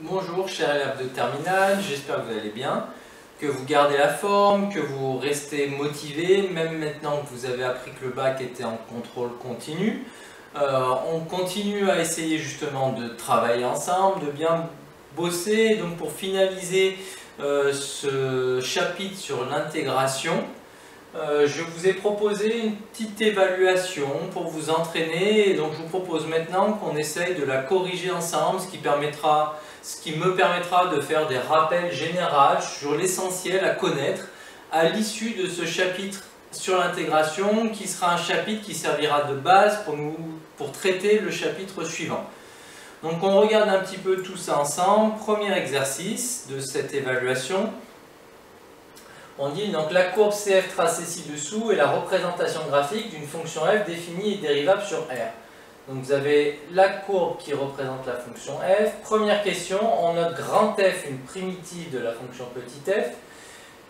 Bonjour chers élèves de terminale, j'espère que vous allez bien, que vous gardez la forme, que vous restez motivés, même maintenant que vous avez appris que le bac était en contrôle continu. On continue à essayer justement de travailler ensemble, de bien bosser. Donc pour finaliser ce chapitre sur l'intégration, je vous ai proposé une petite évaluation pour vous entraîner. Et donc je vous propose maintenant qu'on essaye de la corriger ensemble, ce qui me permettra de faire des rappels généraux sur l'essentiel à connaître à l'issue de ce chapitre sur l'intégration, qui sera un chapitre qui servira de base pour traiter le chapitre suivant. Donc on regarde un petit peu tout ça ensemble. Premier exercice de cette évaluation. On dit donc la courbe CF tracée ci-dessous est la représentation graphique d'une fonction f définie et dérivable sur R. Donc vous avez la courbe qui représente la fonction f. Première question, on note grand F, une primitive de la fonction petit f.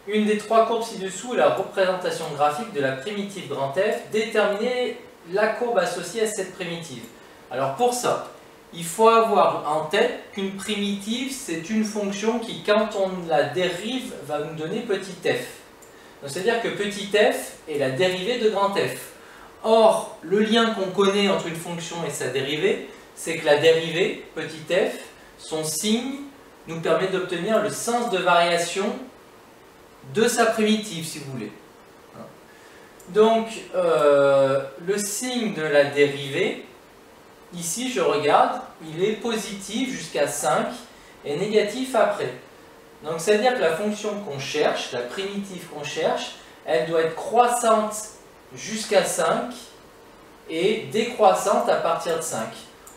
Une des trois courbes ci-dessous est la représentation graphique de la primitive grand F. Déterminer la courbe associée à cette primitive. Alors pour ça, il faut avoir en tête qu'une primitive, c'est une fonction qui, quand on la dérive, va nous donner petit f. C'est-à-dire que petit f est la dérivée de grand F. Or, le lien qu'on connaît entre une fonction et sa dérivée, c'est que la dérivée, petit f, son signe nous permet d'obtenir le sens de variation de sa primitive, si vous voulez. Donc, le signe de la dérivée, ici, je regarde, il est positif jusqu'à 5 et négatif après. Donc, c'est-à-dire que la fonction qu'on cherche, la primitive qu'on cherche, elle doit être croissante jusqu'à 5 et décroissante à partir de 5.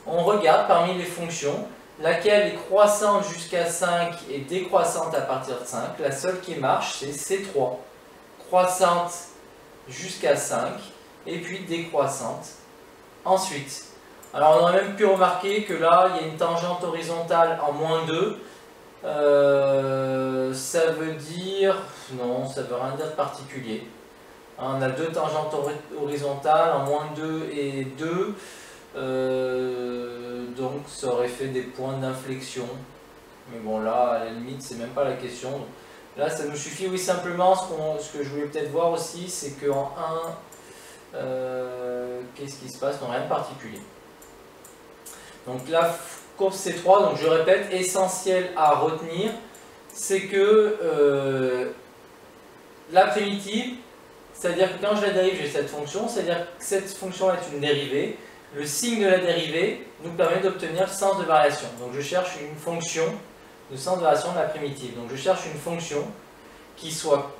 On regarde parmi les fonctions, laquelle est croissante jusqu'à 5 et décroissante à partir de 5. La seule qui marche, c'est C3. Croissante jusqu'à 5 et puis décroissante ensuite. Alors on aurait même pu remarquer que là, il y a une tangente horizontale en -2. Ça veut dire... Non, ça veut rien dire de particulier. On a deux tangentes horizontales en -2 et 2. Donc ça aurait fait des points d'inflexion. Mais bon là, à la limite, c'est même pas la question. Là, ça nous suffit. Oui, simplement, ce que je voulais peut-être voir aussi, c'est qu'en 1, qu'est-ce qui se passe? Non, rien de particulier. Donc la courbe C3, donc je répète, essentiel à retenir, c'est que la primitive, c'est-à-dire que quand je la dérive, j'ai cette fonction, c'est-à-dire que cette fonction est une dérivée. Le signe de la dérivée nous permet d'obtenir le sens de variation. Donc je cherche une fonction de sens de variation de la primitive. Donc je cherche une fonction qui soit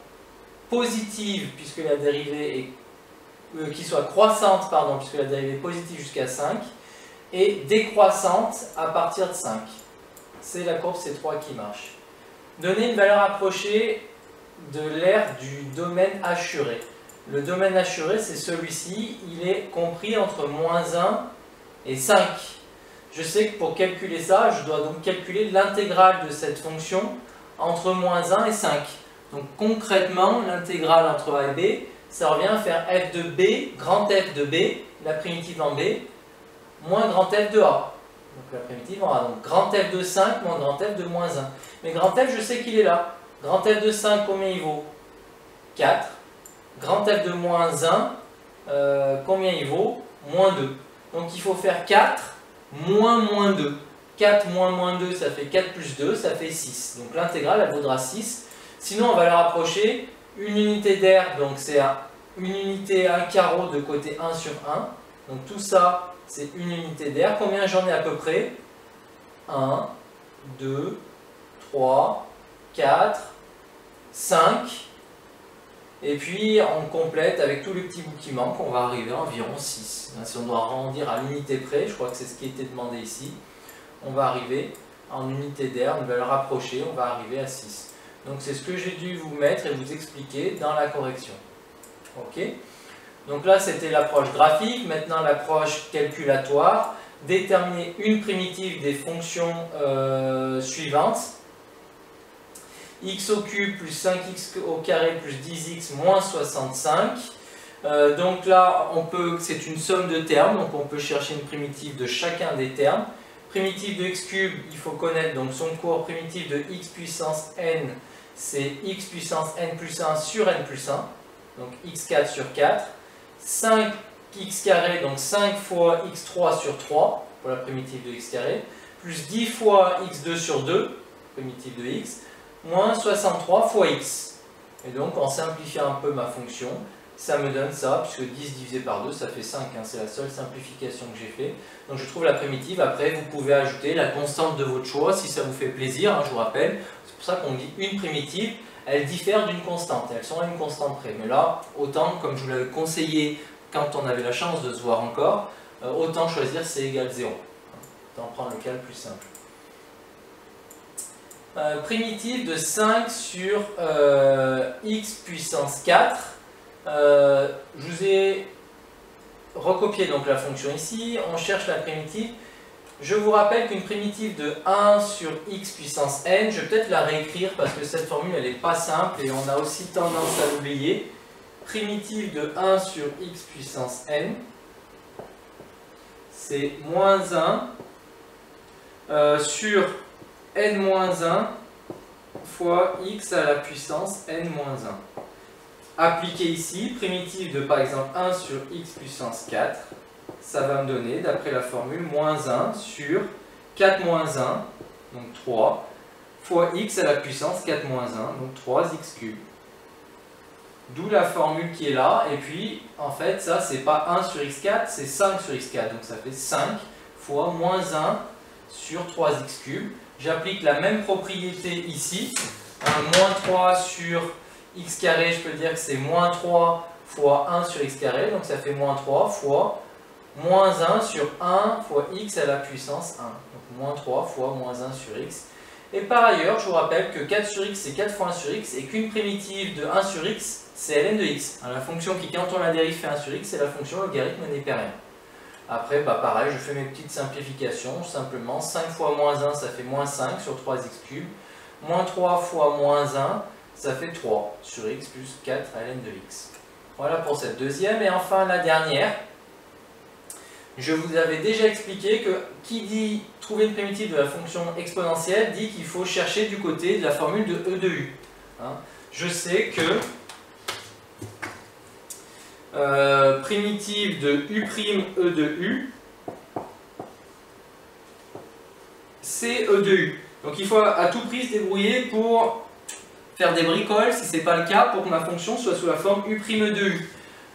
positive, puisque la dérivée est... qui soit croissante, pardon, puisque la dérivée est positive jusqu'à 5, et décroissante à partir de 5. C'est la courbe C3 qui marche. Donner une valeur approchée de l'aire du domaine assuré. Le domaine assuré, c'est celui-ci, il est compris entre -1 et 5. Je sais que pour calculer ça, je dois donc calculer l'intégrale de cette fonction entre -1 et 5. Donc concrètement, l'intégrale entre A et B, ça revient à faire f de B, grand F de B, la primitive en B, moins grand F de A. Donc la primitive en A. Donc grand F de 5 moins grand F de -1. Mais grand F, je sais qu'il est là. Grand F de 5, combien il vaut? 4. Grand F de -1, combien il vaut? -2. Donc il faut faire 4 moins -2. 4 moins -2, ça fait 4 plus 2, ça fait 6. Donc l'intégrale, elle vaudra 6. Sinon, on va la rapprocher. Une unité d'air, donc c'est une unité, un carreau de côté 1 sur 1. Donc tout ça, c'est une unité d'air. Combien j'en ai à peu près? 1, 2, 3, 4, 5. Et puis on complète avec tous les petits bouts qui manquent, on va arriver à environ 6. Si on doit arrondir à l'unité près, je crois que c'est ce qui était demandé ici, on va arriver en unité d'air, on va le rapprocher, on va arriver à 6. Donc c'est ce que j'ai dû vous mettre et vous expliquer dans la correction. Ok? Donc là c'était l'approche graphique, maintenant l'approche calculatoire. Déterminer une primitive des fonctions suivantes. X au cube plus 5x au carré plus 10x moins 65. Donc là, c'est une somme de termes, donc on peut chercher une primitive de chacun des termes. primitive de x cube, il faut connaître donc son cours primitif de x puissance n, c'est x puissance n plus 1 sur n plus 1, donc x4 sur 4, 5x carré, donc 5 fois x3 sur 3, pour la primitive de x carré, plus 10 fois x2 sur 2, primitive de x, moins 63 fois x. Et donc en simplifiant un peu ma fonction, ça me donne ça, puisque 10 divisé par 2, ça fait 5, hein, c'est la seule simplification que j'ai fait. Donc je trouve la primitive, après vous pouvez ajouter la constante de votre choix, si ça vous fait plaisir, hein, je vous rappelle. C'est pour ça qu'on dit une primitive, elle diffère d'une constante, elles sont à une constante près. Mais là, autant, comme je vous l'avais conseillé quand on avait la chance de se voir encore, autant choisir c égale 0. Autant prendre le cas le plus simple. Primitive de 5 sur x puissance 4. Je vous ai recopié donc la fonction ici, on cherche la primitive. Je vous rappelle qu'une primitive de 1 sur x puissance n, je vais peut-être la réécrire parce que cette formule elle n'est pas simple et on a aussi tendance à l'oublier. Primitive de 1 sur x puissance n, c'est moins 1 sur n-1 fois x à la puissance n-1. Appliqué ici, primitive de par exemple 1 sur x puissance 4, ça va me donner, d'après la formule, moins 1 sur 4 moins 1, donc 3, fois x à la puissance 4 moins 1, donc 3x cube. D'où la formule qui est là, et puis en fait ça c'est pas 1 sur x4, c'est 5 sur x4, donc ça fait 5 fois moins 1 sur 3x cube. J'applique la même propriété ici, moins 3 sur x carré, je peux dire que c'est moins 3 fois 1 sur x carré, donc ça fait moins 3 fois moins 1 sur 1 fois x à la puissance 1. Donc moins 3 fois moins 1 sur x. Et par ailleurs, je vous rappelle que 4 sur x c'est 4 fois 1 sur x et qu'une primitive de 1 sur x c'est ln de x. Alors, la fonction qui, quand on la dérive, fait 1 sur x, c'est la fonction logarithme népérien. Après, pareil, je fais mes petites simplifications. Simplement, 5 fois moins 1, ça fait moins 5 sur 3x cube. Moins 3 fois moins 1, ça fait 3 sur x plus 4 ln de x. Voilà pour cette deuxième. Et enfin, la dernière. Je vous avais déjà expliqué que qui dit trouver une primitive de la fonction exponentielle dit qu'il faut chercher du côté de la formule de e de u. Hein. Je sais que primitive de u' e de u, c'est e de u. Donc il faut à tout prix se débrouiller pour faire des bricoles, si ce n'est pas le cas, pour que ma fonction soit sous la forme u' e de u.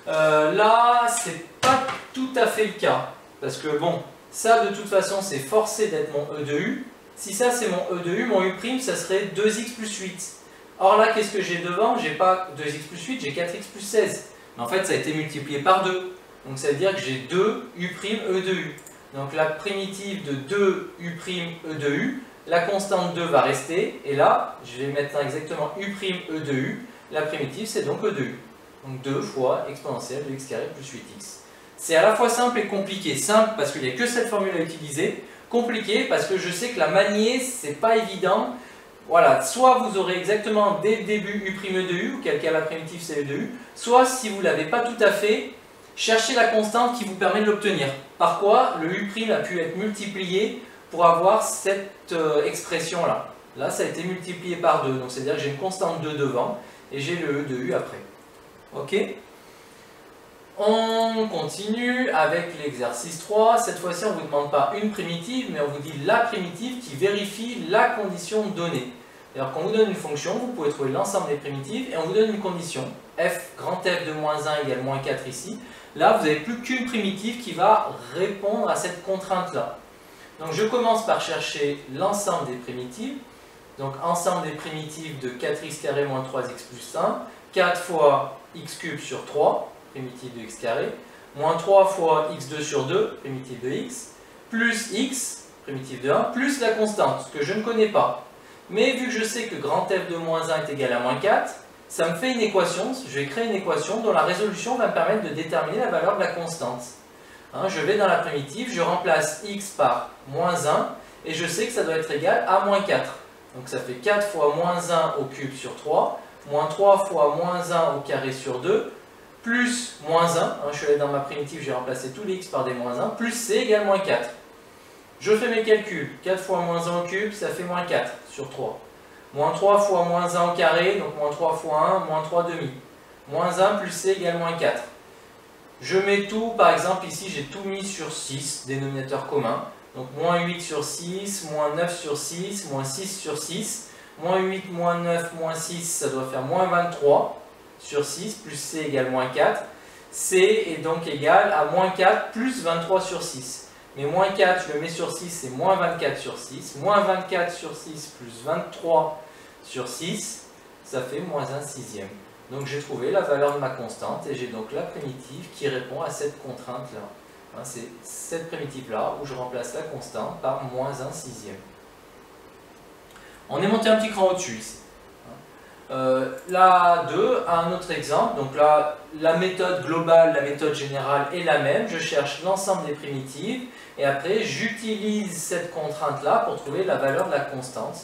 Là, c'est pas tout à fait le cas. Parce que bon, ça de toute façon, c'est forcé d'être mon e de u. Si ça c'est mon e de u, mon u', ça serait 2x plus 8. Or là, qu'est-ce que j'ai devant? J'ai pas 2x plus 8, j'ai 4x plus 16. Mais en fait, ça a été multiplié par 2. Donc ça veut dire que j'ai 2 u' e de u. Donc la primitive de 2 u' e de u, la constante 2 va rester. Et là, je vais mettre exactement u' e de u. La primitive, c'est donc e de u. Donc 2 fois exponentielle de x carré plus 8x. C'est à la fois simple et compliqué. Simple parce qu'il n'y a que cette formule à utiliser. Compliqué parce que je sais que la manier, c'est pas évident. Voilà, soit vous aurez exactement dès le début u' de u, auquel cas la primitive c'est e de u, soit si vous ne l'avez pas tout à fait, cherchez la constante qui vous permet de l'obtenir. Par quoi le u' a pu être multiplié pour avoir cette expression-là. Là, ça a été multiplié par 2, donc c'est-à-dire que j'ai une constante 2 devant et j'ai le e de u après. Ok? On continue avec l'exercice 3. Cette fois-ci, on ne vous demande pas une primitive, mais on vous dit la primitive qui vérifie la condition donnée. Alors, quand on vous donne une fonction, vous pouvez trouver l'ensemble des primitives et on vous donne une condition. F, grand F de moins 1 égale moins 4 ici. Là, vous n'avez plus qu'une primitive qui va répondre à cette contrainte-là. Donc, je commence par chercher l'ensemble des primitives. Donc, ensemble des primitives de 4x carré moins 3x plus 1. 4 fois x cube sur 3. Primitive de x carré, moins 3 fois x2 sur 2, primitive de x, plus x, primitive de 1, plus la constante, ce que je ne connais pas. Mais vu que je sais que grand F de moins 1 est égal à moins 4, ça me fait une équation, je vais créer une équation dont la résolution va me permettre de déterminer la valeur de la constante. Hein, je vais dans la primitive, je remplace x par moins 1, et je sais que ça doit être égal à moins 4. Donc ça fait 4 fois moins 1 au cube sur 3, moins 3 fois moins 1 au carré sur 2, plus moins 1, hein, je suis allé dans ma primitive, j'ai remplacé tous les x par des moins 1, plus c égale moins 4. Je fais mes calculs. 4 fois moins 1 au cube, ça fait moins 4 sur 3. Moins 3 fois moins 1 au carré, donc moins 3 fois 1, moins 3 demi. Moins 1 plus c égale moins 4. Je mets tout, par exemple ici j'ai tout mis sur 6, dénominateur commun. Donc moins 8 sur 6, moins 9 sur 6, moins 6 sur 6. Moins 8, moins 9, moins 6, ça doit faire moins 23 sur 6, plus c égale moins 4. C est donc égal à moins 4 plus 23 sur 6. Mais moins 4, je le mets sur 6, c'est moins 24 sur 6. Moins 24 sur 6 plus 23 sur 6, ça fait moins 1 sixième. Donc j'ai trouvé la valeur de ma constante et j'ai donc la primitive qui répond à cette contrainte-là. Hein, c'est cette primitive-là où je remplace la constante par moins 1 sixième. On est monté un petit cran au-dessus ici. La 2 a un autre exemple. Donc là, la méthode globale, la méthode générale est la même. Je cherche l'ensemble des primitives et après j'utilise cette contrainte-là pour trouver la valeur de la constante.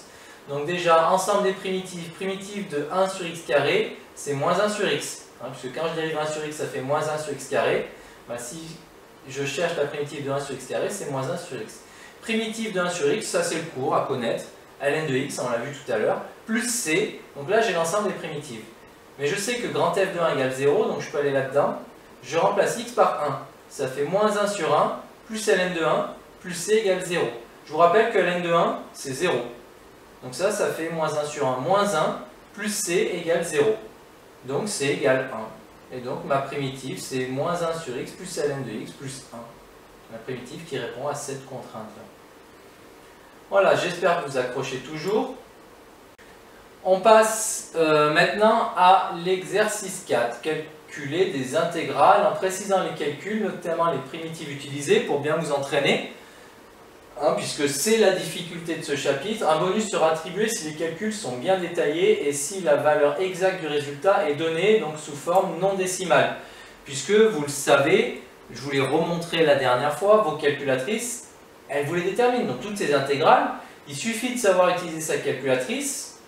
Donc déjà, ensemble des primitives, primitive de 1 sur x carré, c'est moins 1 sur x. Hein, puisque quand je dérive 1 sur x, ça fait moins 1 sur x carré. Ben, si je cherche la primitive de 1 sur x carré, c'est moins 1 sur x. Primitive de 1 sur x, ça c'est le cours à connaître. ln de x, on l'a vu tout à l'heure, plus c. Donc là, j'ai l'ensemble des primitives. Mais je sais que grand f de 1 égale 0, donc je peux aller là-dedans. Je remplace x par 1. Ça fait moins 1 sur 1, plus ln de 1, plus c égale 0. Je vous rappelle que ln de 1, c'est 0. Donc ça fait moins 1 sur 1, moins 1, plus c égale 0. Donc c égale 1. Et donc ma primitive, c'est moins 1 sur x plus ln de x plus 1. La primitive qui répond à cette contrainte-là. Voilà, j'espère que vous accrochez toujours. On passe maintenant à l'exercice 4, calculer des intégrales en précisant les calculs, notamment les primitives utilisées pour bien vous entraîner. Hein, puisque c'est la difficulté de ce chapitre. Un bonus sera attribué si les calculs sont bien détaillés et si la valeur exacte du résultat est donnée donc sous forme non décimale. Puisque vous le savez, je vous l'ai remontré la dernière fois, vos calculatrices, elles vous les déterminent. Donc toutes ces intégrales, il suffit de savoir utiliser sa calculatrice,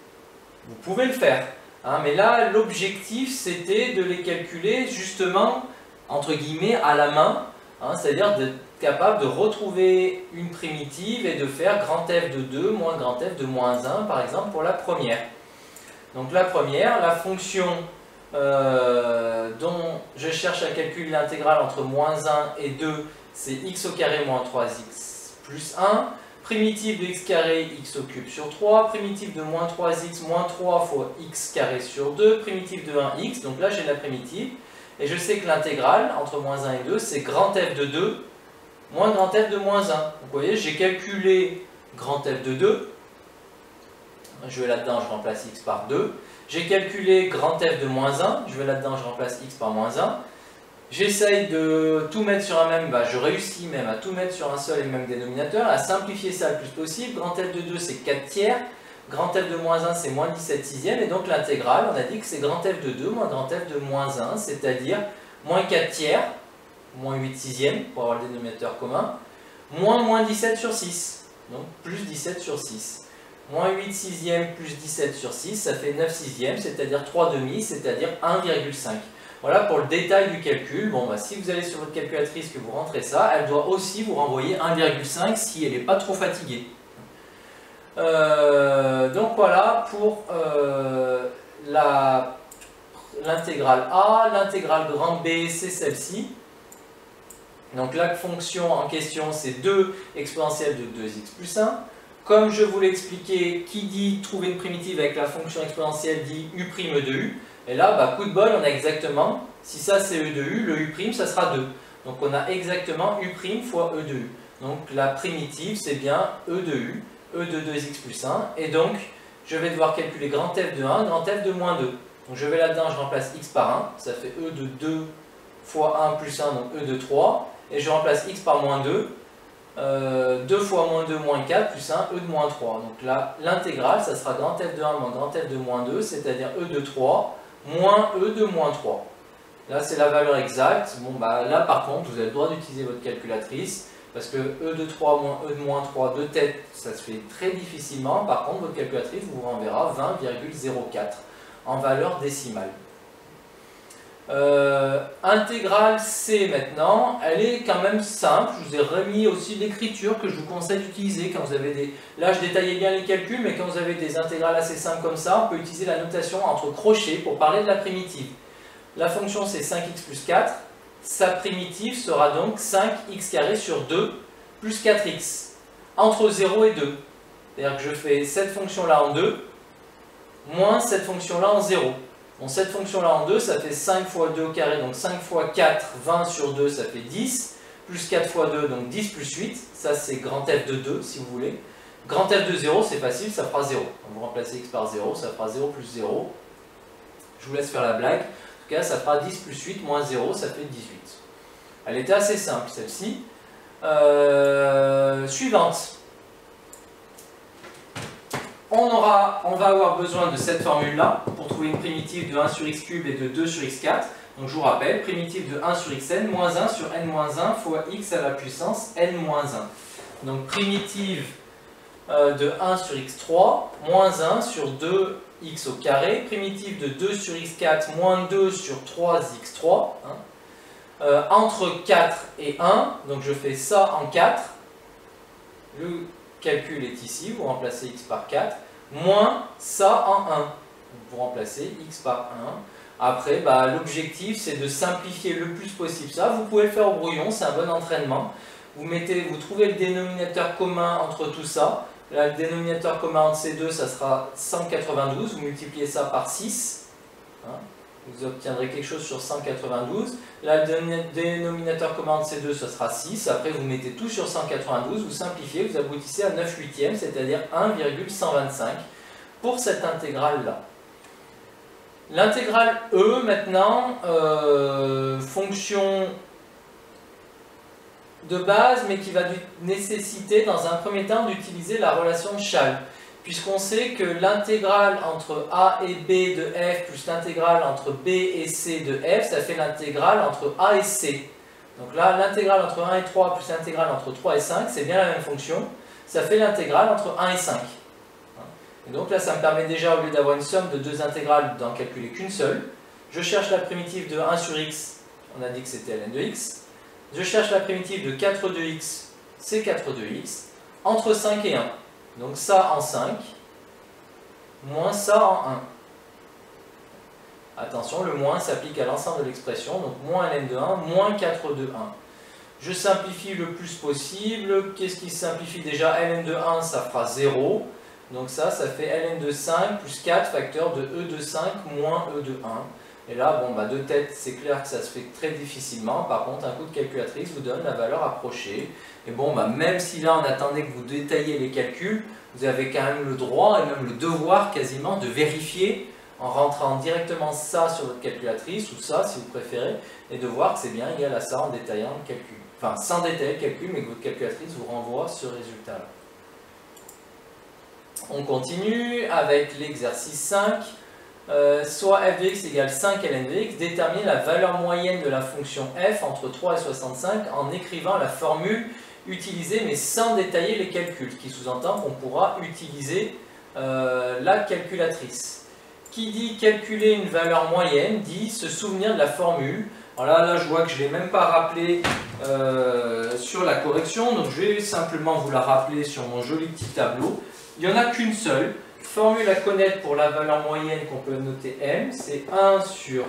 vous pouvez le faire. Hein, mais là, l'objectif c'était de les calculer justement, entre guillemets, à la main, hein, c'est-à-dire d'être capable de retrouver une primitive et de faire grand f de 2 moins grand f de moins 1 par exemple pour la première. Donc la première, la fonction dont je cherche à calculer l'intégrale entre moins 1 et 2, c'est x au carré moins 3x plus 1. Primitive de x carré, x au cube sur 3. Primitive de moins 3x moins 3 fois x carré sur 2. Primitive de 1x, donc là j'ai la primitive. Et je sais que l'intégrale entre moins 1 et 2, c'est grand f de 2 moins grand f de moins 1. Donc vous voyez, j'ai calculé grand f de 2. Je vais là-dedans, je remplace x par 2. J'ai calculé grand f de moins 1. Je vais là-dedans, je remplace x par moins 1. J'essaye de tout mettre sur un même, je réussis même à tout mettre sur un seul et même dénominateur, à simplifier ça le plus possible. Grand f de 2, c'est 4 tiers. Grand f de moins 1, c'est moins 17 sixièmes. Et donc l'intégrale, on a dit que c'est grand f de 2 moins grand f de moins 1, c'est-à-dire moins 4 tiers, moins 8 sixièmes, pour avoir le dénominateur commun, moins 17 sur 6, donc plus 17 sur 6. Moins 8 sixièmes plus 17 sur 6, ça fait 9 sixièmes, c'est-à-dire 3 demi, c'est-à-dire 1,5. Voilà pour le détail du calcul. Bon, si vous allez sur votre calculatrice que vous rentrez ça, elle doit aussi vous renvoyer 1,5 si elle n'est pas trop fatiguée. Donc voilà pour l'intégrale A. L'intégrale grand B, c'est celle-ci. Donc la fonction en question, c'est 2 exponentielle de 2x plus 1. Comme je vous l'ai expliqué, qui dit trouver une primitive avec la fonction exponentielle dit u' de u. Et là, coup de bol, on a exactement, si ça c'est e de u, le u', ça sera 2. Donc on a exactement u' fois e de u. Donc la primitive, c'est bien e de u, e de 2x plus 1. Et donc, je vais devoir calculer grand f de 1, grand f de moins 2. Donc je vais là-dedans, je remplace x par 1, ça fait e de 2 fois 1 plus 1, donc e de 3. Et je remplace x par moins 2. 2 fois moins 2 moins 4 plus 1, e de moins 3. Donc là, l'intégrale, ça sera grand f de 1 moins grand f de moins 2, c'est-à-dire e de 3 moins e de moins 3. Là, c'est la valeur exacte. Bon, là, par contre, vous avez le droit d'utiliser votre calculatrice, parce que e de 3 moins e de moins 3 de tête, ça se fait très difficilement. Par contre, votre calculatrice vous renverra 20,04 en valeur décimale. Intégrale C maintenant, elle est quand même simple. Je vous ai remis aussi l'écriture que je vous conseille d'utiliser quand vous avez des... Là je détaillais bien les calculs, mais quand vous avez des intégrales assez simples comme ça, on peut utiliser la notation entre crochets pour parler de la primitive. La fonction c'est 5x plus 4, sa primitive sera donc 5x carré sur 2 plus 4x, entre 0 et 2. C'est-à-dire que je fais cette fonction-là en 2, moins cette fonction-là en 0. Bon, cette fonction-là en 2, ça fait 5 fois 2 au carré, donc 5 fois 4, 20 sur 2, ça fait 10, plus 4 fois 2, donc 10 plus 8, ça c'est grand F de 2 si vous voulez. Grand F de 0, c'est facile, ça fera 0. Vous remplacez x par 0, ça fera 0 plus 0. Je vous laisse faire la blague. En tout cas, ça fera 10 plus 8 moins 0, ça fait 18. Elle était assez simple celle-ci. Suivante. On va avoir besoin de cette formule-là pour trouver une primitive de 1 sur x cube et de 2 sur x4. Donc je vous rappelle, primitive de 1 sur xn moins 1 sur n-1 fois x à la puissance n-1. Donc primitive de 1 sur x3 moins 1 sur 2x au carré. Primitive de 2 sur x4 moins 2 sur 3x3. Entre 4 et 1, donc je fais ça en 4. Le calcul est ici, vous remplacez x par 4, moins ça en 1. Vous remplacez x par 1. Après, l'objectif c'est de simplifier le plus possible ça. Vous pouvez le faire au brouillon, c'est un bon entraînement. Vous trouvez le dénominateur commun entre tout ça. Là, le dénominateur commun entre ces deux, ça sera 192. Vous multipliez ça par 6. Vous obtiendrez quelque chose sur 192. Là, le dénominateur commun de ces deux, ce sera 6. Après, vous mettez tout sur 192, vous simplifiez, vous aboutissez à 9 huitièmes, c'est-à-dire 1,125 pour cette intégrale-là. L'intégrale E, maintenant, fonction de base, mais qui va nécessiter, dans un premier temps, d'utiliser la relation de Schall. Puisqu'on sait que l'intégrale entre a et b de f plus l'intégrale entre b et c de f, ça fait l'intégrale entre a et c. Donc là, l'intégrale entre 1 et 3 plus l'intégrale entre 3 et 5, c'est bien la même fonction. Ça fait l'intégrale entre 1 et 5. Et donc là, ça me permet déjà, au lieu d'avoir une somme de deux intégrales, d'en calculer qu'une seule. Je cherche la primitive de 1 sur x, on a dit que c'était ln de x. Je cherche la primitive de 4 de x, c'est 4 de x, entre 5 et 1. Donc ça en 5, moins ça en 1. Attention, le moins s'applique à l'ensemble de l'expression, donc moins ln de 1, moins 4 de 1. Je simplifie le plus possible. Qu'est-ce qui se simplifie déjà? Ln de 1, ça fera 0. Donc ça fait ln de 5 plus 4 facteur de e de 5 moins e de 1. Et là, de tête, c'est clair que ça se fait très difficilement. Par contre, un coup de calculatrice vous donne la valeur approchée. Et même si là, on attendait que vous détailliez les calculs, vous avez quand même le droit et même le devoir quasiment de vérifier en rentrant directement ça sur votre calculatrice, ou ça si vous préférez, et de voir que c'est bien égal à ça en détaillant le calcul. Enfin, sans détailler le calcul, mais que votre calculatrice vous renvoie ce résultat-là. On continue avec l'exercice 5. Soit f de x égale 5 ln de x, déterminer la valeur moyenne de la fonction f entre 3 et 65 en écrivant la formule utilisée mais sans détailler les calculs, ce qui sous-entend qu'on pourra utiliser la calculatrice. Qui dit calculer une valeur moyenne dit se souvenir de la formule. Alors là je vois que je ne l'ai même pas rappelé sur la correction, donc je vais simplement vous la rappeler sur mon joli petit tableau. Il n'y en a qu'une seule. Formule à connaître pour la valeur moyenne qu'on peut noter m, c'est 1 sur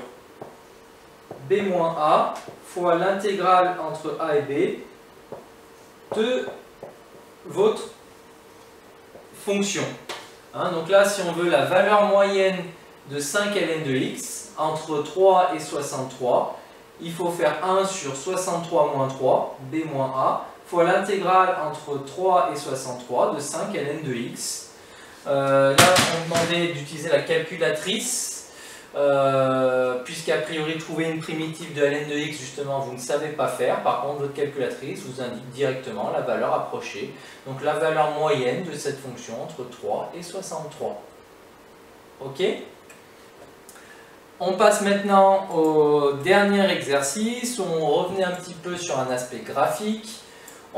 b-a fois l'intégrale entre a et b de votre fonction. Donc là, si on veut la valeur moyenne de 5 ln de x entre 3 et 63, il faut faire 1 sur 63 moins 3, b moins a, fois l'intégrale entre 3 et 63 de 5 ln de x. Là, on demandait d'utiliser la calculatrice, puisqu'a priori, trouver une primitive de ln de x, justement, vous ne savez pas faire. Par contre, votre calculatrice vous indique directement la valeur approchée, donc la valeur moyenne de cette fonction entre 3 et 63. Ok? On passe maintenant au dernier exercice, où on revenait un petit peu sur un aspect graphique.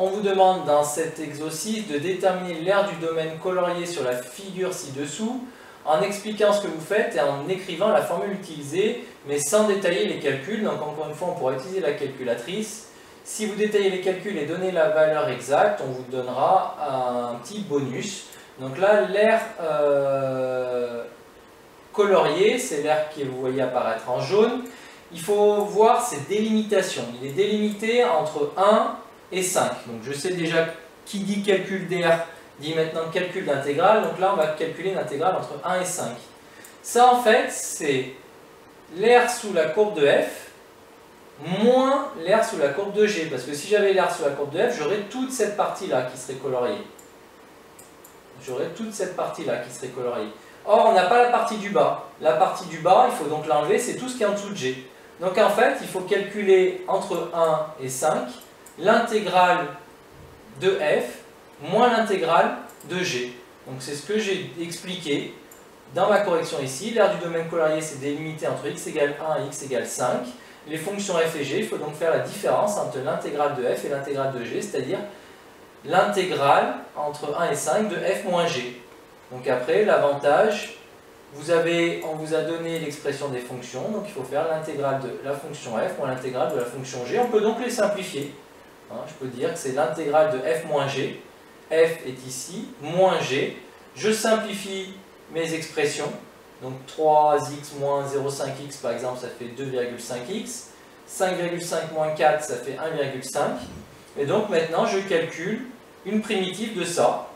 On vous demande dans cet exercice de déterminer l'aire du domaine colorié sur la figure ci-dessous en expliquant ce que vous faites et en écrivant la formule utilisée, mais sans détailler les calculs. Donc encore une fois, on pourra utiliser la calculatrice. Si vous détaillez les calculs et donnez la valeur exacte, on vous donnera un petit bonus. Donc là, l'air colorié, c'est l'air que vous voyez apparaître en jaune. Il faut voir ses délimitations. Il est délimité entre 1 et 5. Donc je sais déjà qui dit calcul d'air dit maintenant calcul d'intégrale. Donc là, on va calculer l'intégrale entre 1 et 5. Ça, en fait, c'est l'air sous la courbe de f moins l'air sous la courbe de g. Parce que si j'avais l'air sous la courbe de f, j'aurais toute cette partie-là qui serait coloriée. J'aurais toute cette partie-là qui serait coloriée. Or, on n'a pas la partie du bas. La partie du bas, il faut donc l'enlever, c'est tout ce qui est en dessous de g. Donc en fait, il faut calculer entre 1 et 5 l'intégrale de f moins l'intégrale de g. Donc c'est ce que j'ai expliqué dans ma correction ici. L'aire du domaine colorié, c'est délimité entre x égale 1 et x égale 5. Les fonctions f et g, il faut donc faire la différence entre l'intégrale de f et l'intégrale de g, c'est-à-dire l'intégrale entre 1 et 5 de f moins g. Donc après, l'avantage, on vous a donné l'expression des fonctions, donc il faut faire l'intégrale de la fonction f moins l'intégrale de la fonction g. On peut donc les simplifier. Je peux dire que c'est l'intégrale de f moins g. F est ici, moins g. Je simplifie mes expressions. Donc 3x moins 0,5x par exemple, ça fait 2,5x. 5,5 moins 4, ça fait 1,5. Et donc maintenant, je calcule une primitive de ça.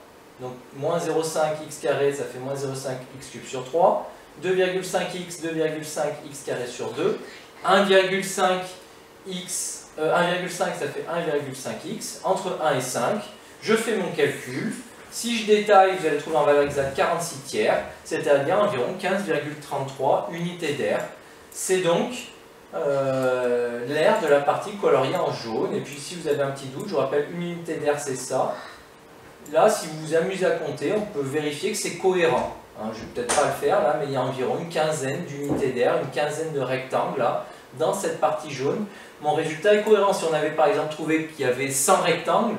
Donc moins 0,5x carré, ça fait moins 0,5x cube sur 3. 2,5x, 2,5x carré sur 2. 1,5x, 1,5 ça fait 1,5x. Entre 1 et 5, je fais mon calcul. Si je détaille, vous allez trouver en valeur exacte 46 tiers, c'est-à-dire environ 15,33 unités d'air. C'est donc l'air de la partie coloriée en jaune. Et puis si vous avez un petit doute, je vous rappelle, une unité d'air c'est ça. Là, si vous vous amusez à compter, on peut vérifier que c'est cohérent. Je ne vais peut-être pas le faire là, mais il y a environ une quinzaine d'unités d'air, une quinzaine de rectangles là, dans cette partie jaune. Mon résultat est cohérent. Si on avait par exemple trouvé qu'il y avait 100 rectangles,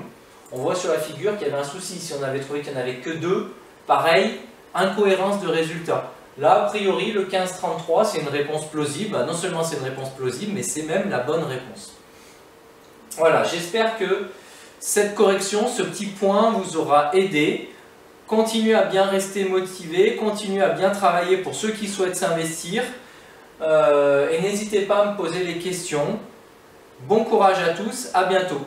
on voit sur la figure qu'il y avait un souci. Si on avait trouvé qu'il n'y en avait que 2, pareil, incohérence de résultat. Là, a priori, le 15,33, c'est une réponse plausible. Non seulement c'est une réponse plausible, mais c'est même la bonne réponse. Voilà, j'espère que cette correction, ce petit point vous aura aidé. Continuez à bien rester motivé, continuez à bien travailler pour ceux qui souhaitent s'investir. Et n'hésitez pas à me poser les questions. Bon courage à tous, à bientôt.